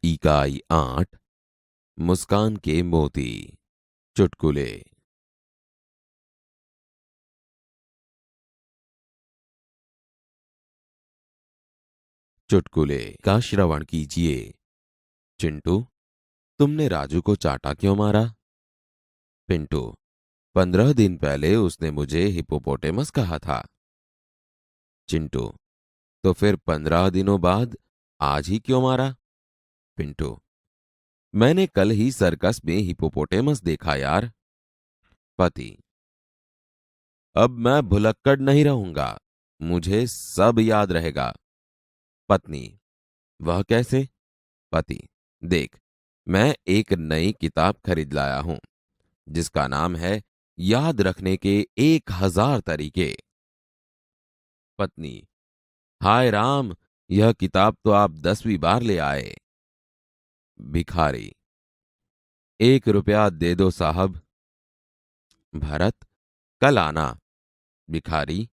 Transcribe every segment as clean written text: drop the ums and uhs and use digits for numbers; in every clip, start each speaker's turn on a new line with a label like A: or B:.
A: इकाई 8 मुस्कान के मोती। चुटकुले। चुटकुले का श्रवण कीजिए। चिंटू, तुमने राजू को चाटा क्यों मारा? पिंटू, 15 दिन पहले उसने मुझे हिप्पोपोटेमस कहा था। चिंटू, तो फिर 15 दिनों बाद आज ही क्यों मारा? पिंटू, मैंने कल ही सर्कस में हिप्पोपोटेमस देखा यार। पति, अब मैं भुलक्कड़ नहीं रहूंगा, मुझे सब याद रहेगा। पत्नी, वह कैसे? पति, देख, मैं एक नई किताब खरीद लाया हूं जिसका नाम है याद रखने के 1000 तरीके। पत्नी, हाय राम, यह किताब तो आप 10वीं बार ले आए। भिखारी, 1 रुपया दे दो साहब। भरत, कल आना। भिखारी,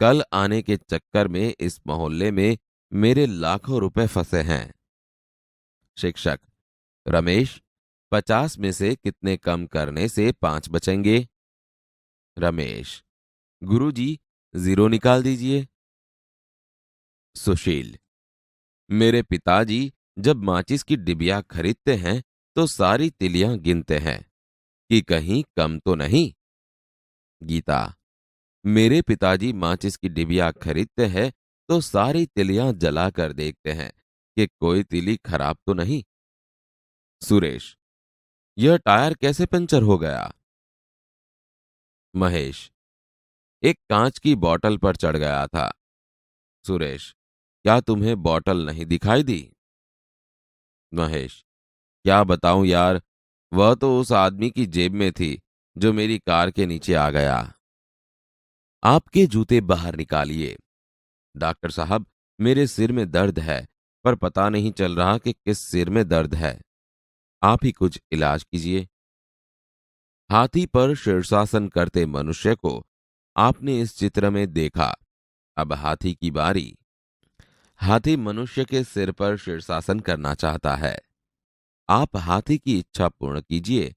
A: कल आने के चक्कर में इस मोहल्ले में मेरे लाखों रुपए फंसे हैं। शिक्षक, रमेश, 50 में से कितने कम करने से 5 बचेंगे? रमेश, गुरुजी, 0 निकाल दीजिए। सुशील, मेरे पिताजी जब माचिस की डिबिया खरीदते हैं तो सारी तिलियां गिनते हैं कि कहीं कम तो नहीं। गीता, मेरे पिताजी माचिस की डिबिया खरीदते हैं तो सारी तिलियां जला कर देखते हैं कि कोई तिली खराब तो नहीं। सुरेश, यह टायर कैसे पंचर हो गया? महेश, एक कांच की बोतल पर चढ़ गया था। सुरेश, क्या तुम्हें बोतल नहीं दिखाई दी? महेश, क्या बताऊं यार, वह तो उस आदमी की जेब में थी जो मेरी कार के नीचे आ गया। आपके जूते बाहर निकालिए। डॉक्टर साहब, मेरे सिर में दर्द है पर पता नहीं चल रहा कि किस सिर में दर्द है। आप ही कुछ इलाज कीजिए। हाथी पर शीर्षासन करते मनुष्य को आपने इस चित्र में देखा। अब हाथी की बारी। हाथी मनुष्य के सिर पर शीर्षासन करना चाहता है। आप हाथी की इच्छा पूर्ण कीजिए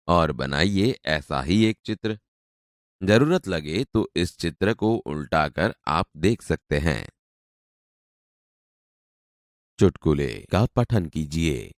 A: और बनाइए ऐसा ही एक चित्र। जरूरत लगे तो इस चित्र को उल्टा कर आप देख सकते हैं। चुटकुले का पठन कीजिए।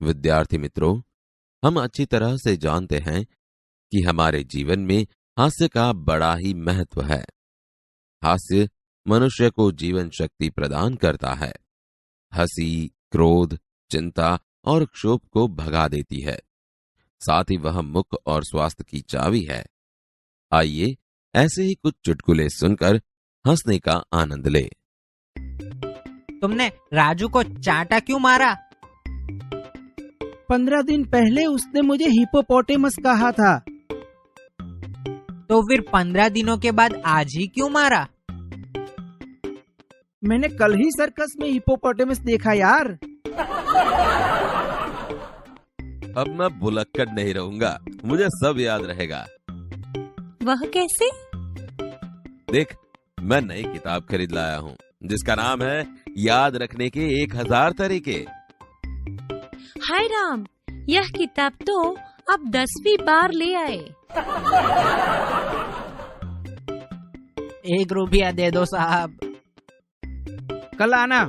A: विद्यार्थी मित्रों, हम अच्छी तरह से जानते हैं कि हमारे जीवन में हास्य का बड़ा ही महत्व है। हास्य मनुष्य को जीवन शक्ति प्रदान करता है। हंसी, क्रोध, चिंता और क्षोभ को भगा देती है। साथ ही वह मुख और स्वास्थ्य की चाबी है। आइए ऐसे ही कुछ चुटकुले सुनकर हंसने का आनंद ले।
B: तुमने राजू को चाटा क्यों मारा?
C: 15 दिन पहले उसने मुझे हिप्पोपोटेमस कहा था।
B: तो फिर 15 दिनों के बाद आज ही क्यों मारा?
C: मैंने कल ही सर्कस में हिप्पोपोटेमस देखा यार।
A: अब मैं भुलक्कड़ नहीं रहूंगा, मुझे सब याद रहेगा।
D: वह कैसे?
A: देख, मैं नई किताब खरीद लाया हूँ जिसका नाम है याद रखने के 1000 तरीके।
D: हाय राम, यह किताब तो आप 10वीं बार ले आए।
B: 1 रुपया दे दो साहब।
C: कल आना।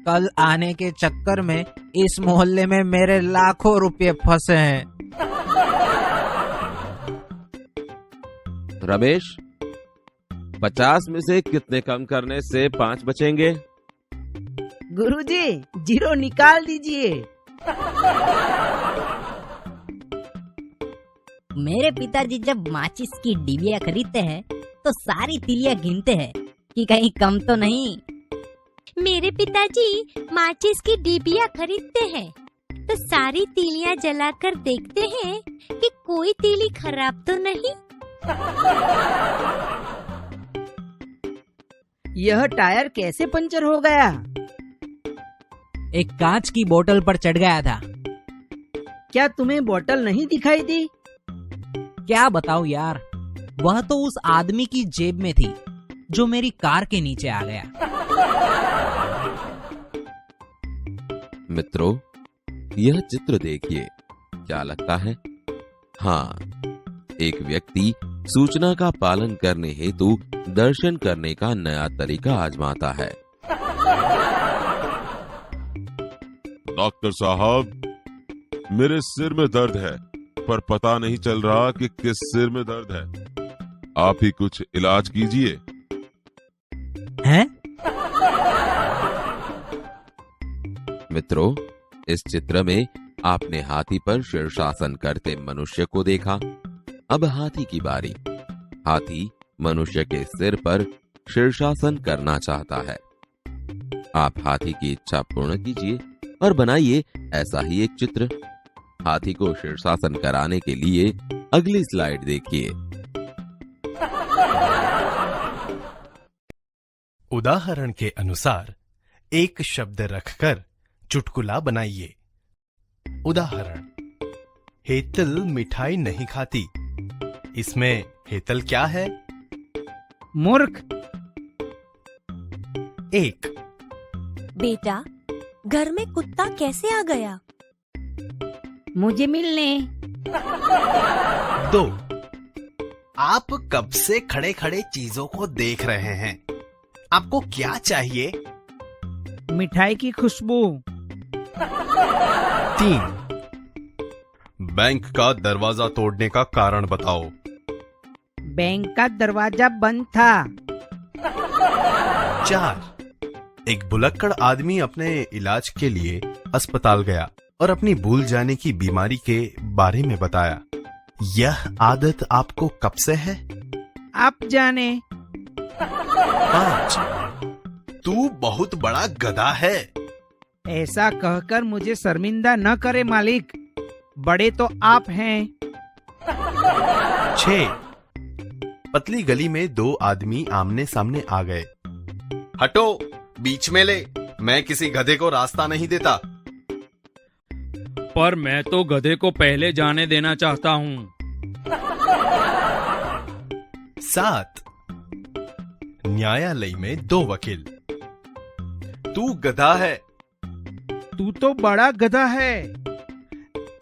B: कल आने के चक्कर में इस मोहल्ले में मेरे लाखों रुपए फंसे हैं।
A: रमेश, 50 में से कितने कम करने से 5 बचेंगे?
C: गुरुजी, 0 निकाल दीजिए।
E: मेरे पिताजी जब माचिस की डिबिया खरीदते हैं तो सारी तिलियां गिनते हैं कि कहीं कम तो नहीं।
D: मेरे पिताजी माचिस की डिबिया खरीदते हैं तो सारी तीलियां जलाकर देखते हैं कि कोई तीली खराब तो नहीं।
C: यह टायर कैसे पंचर हो गया?
B: एक कांच की बोतल पर चढ़ गया था।
C: क्या तुम्हें बोतल नहीं दिखाई दी?
B: क्या बताऊं यार, वह तो उस आदमी की जेब में थी जो मेरी कार के नीचे आ गया।
A: मित्रों, यह चित्र देखिए, क्या लगता है? हाँ, एक व्यक्ति सूचना का पालन करने हेतु दर्शन करने का नया तरीका आजमाता है।
F: डॉक्टर साहब, मेरे सिर में दर्द है पर पता नहीं चल रहा कि किस सिर में दर्द है। आप ही कुछ इलाज कीजिए।
B: हैं?
A: मित्रों, इस चित्र में आपने हाथी पर शीर्षासन करते मनुष्य को देखा। अब हाथी की बारी। हाथी मनुष्य के सिर पर शीर्षासन करना चाहता है। आप हाथी की इच्छा पूर्ण कीजिए और बनाइए ऐसा ही एक चित्र। हाथी को शीर्षासन कराने के लिए अगली स्लाइड देखिए।
G: उदाहरण के अनुसार एक शब्द रखकर चुटकुला बनाइए। उदाहरण: हेतल मिठाई नहीं खाती। इसमें हेतल क्या है?
C: मूर्ख।
G: 1,
D: बेटा, घर में कुत्ता कैसे आ गया?
E: मुझे मिलने।
G: 2, आप कब से खड़े खड़े चीजों को देख रहे हैं? आपको क्या चाहिए?
C: मिठाई की खुशबू।
G: 3, बैंक का दरवाजा तोड़ने का कारण बताओ।
C: बैंक का दरवाजा बंद था।
G: 4, एक भुलक्कड़ आदमी अपने इलाज के लिए अस्पताल गया और अपनी भूल जाने की बीमारी के बारे में बताया। यह आदत आपको कब से है?
C: आप जाने।
G: 5, तू बहुत बड़ा गधा है।
C: ऐसा कहकर मुझे शर्मिंदा न करे मालिक, बड़े तो आप हैं।
G: 6, पतली गली में 2 आदमी आमने सामने आ गए। हटो, बीच में ले, मैं किसी गधे को रास्ता नहीं देता।
H: पर मैं तो गधे को पहले जाने देना चाहता हूँ।
G: 7, न्यायालय में 2 वकील। तू गधा है।
C: तू तो बड़ा गधा है।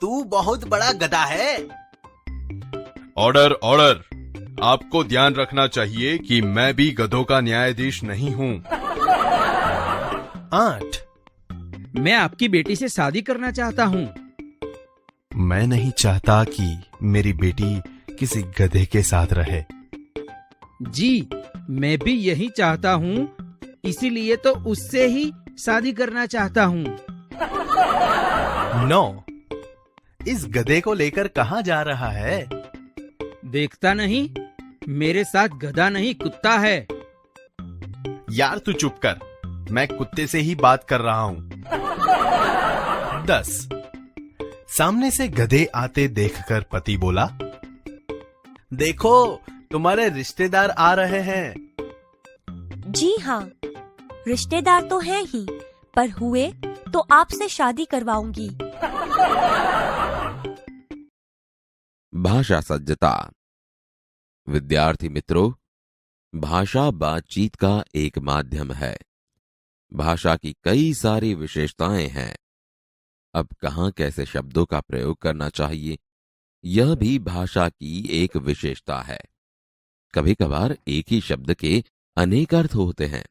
G: तू बहुत बड़ा गधा है।
F: Order, order. आपको ध्यान रखना चाहिए कि मैं भी गधों का न्यायाधीश नहीं हूँ।
G: 8,
C: मैं आपकी बेटी से शादी करना चाहता हूँ।
G: मैं नहीं चाहता कि मेरी बेटी किसी गधे के साथ रहे।
C: जी, मैं भी यही चाहता हूँ, इसीलिए तो उससे ही शादी करना चाहता हूँ।
G: नो, इस गधे को लेकर कहाँ जा रहा है?
C: देखता नहीं, मेरे साथ गधा नहीं कुत्ता है।
G: यार तू चुप कर, मैं कुत्ते से ही बात कर रहा हूँ। 10 सामने से गधे आते देखकर पति बोला, देखो तुम्हारे रिश्तेदार आ रहे हैं।
I: जी हाँ, रिश्तेदार तो हैं ही, पर हुए तो आपसे शादी करवाऊंगी।
A: भाषा सज्जता। विद्यार्थी मित्रों, भाषा बातचीत का एक माध्यम है। भाषा की कई सारी विशेषताएं हैं। अब कहाँ कैसे शब्दों का प्रयोग करना चाहिए, यह भी भाषा की एक विशेषता है। कभी कभार एक ही शब्द के अनेक अर्थ होते हैं।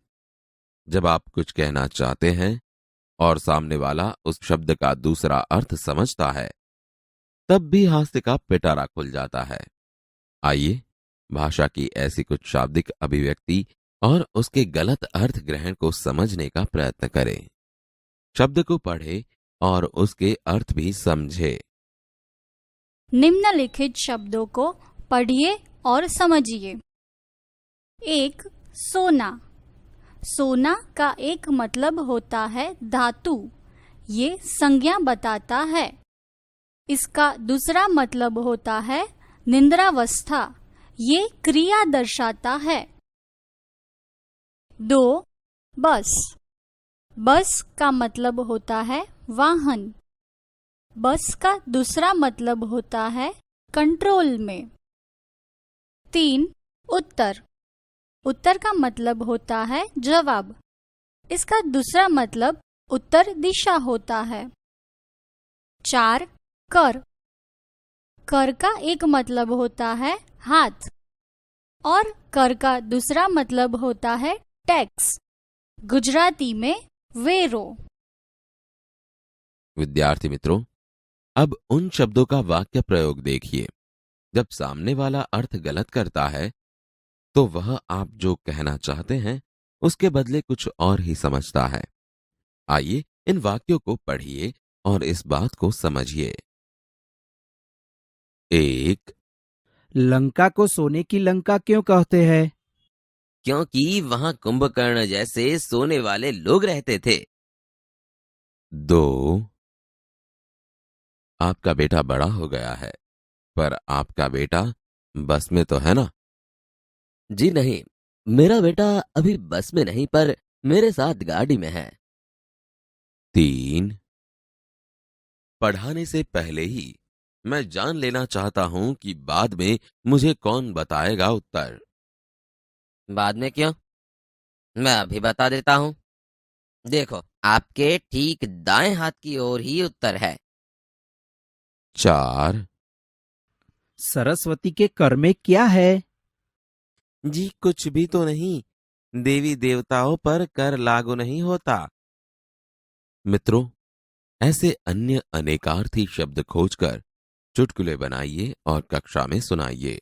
A: जब आप कुछ कहना चाहते हैं और सामने वाला उस शब्द का दूसरा अर्थ समझता है, तब भी हास्य का पिटारा खुल जाता है। आइए भाषा की ऐसी कुछ शाब्दिक अभिव्यक्ति और उसके गलत अर्थ ग्रहण को समझने का प्रयत्न करें। शब्द को पढ़े और उसके अर्थ भी समझे।
J: निम्नलिखित शब्दों को पढ़िए और समझिए। 1. सोना। सोना का एक मतलब होता है धातु, ये संज्ञा बताता है। इसका दूसरा मतलब होता है निंद्रावस्था, ये क्रिया दर्शाता है। 2. बस। बस का मतलब होता है वाहन। बस का दूसरा मतलब होता है कंट्रोल में। 3. उत्तर। उत्तर का मतलब होता है जवाब। इसका दूसरा मतलब उत्तर दिशा होता है। 4. कर। कर का एक मतलब होता है हाथ और कर का दूसरा मतलब होता है टैक्स, गुजराती में वेरो।
A: विद्यार्थी मित्रों, अब उन शब्दों का वाक्य प्रयोग देखिए। जब सामने वाला अर्थ गलत करता है तो वह आप जो कहना चाहते हैं उसके बदले कुछ और ही समझता है। आइए इन वाक्यों को पढ़िए और इस बात को समझिए। 1.
C: लंका को सोने की लंका क्यों कहते हैं?
K: क्योंकि वहां कुंभकर्ण जैसे सोने वाले लोग रहते थे।
A: 2. आपका बेटा बड़ा हो गया है, पर आपका बेटा बस में तो है ना?
K: जी नहीं, मेरा बेटा अभी बस में नहीं पर मेरे साथ गाड़ी में है।
A: 3. पढ़ाने से पहले ही मैं जान लेना चाहता हूं कि बाद में मुझे कौन बताएगा उत्तर।
K: बाद में क्यों? मैं अभी बता देता हूँ। देखो, आपके ठीक दाएं हाथ की ओर ही उत्तर है।
A: 4.
C: सरस्वती के कर में क्या है?
A: जी कुछ भी तो नहीं, देवी देवताओं पर कर लागू नहीं होता। मित्रों, ऐसे अन्य अनेकार्थी शब्द खोजकर चुटकुले बनाइए और कक्षा में सुनाइए।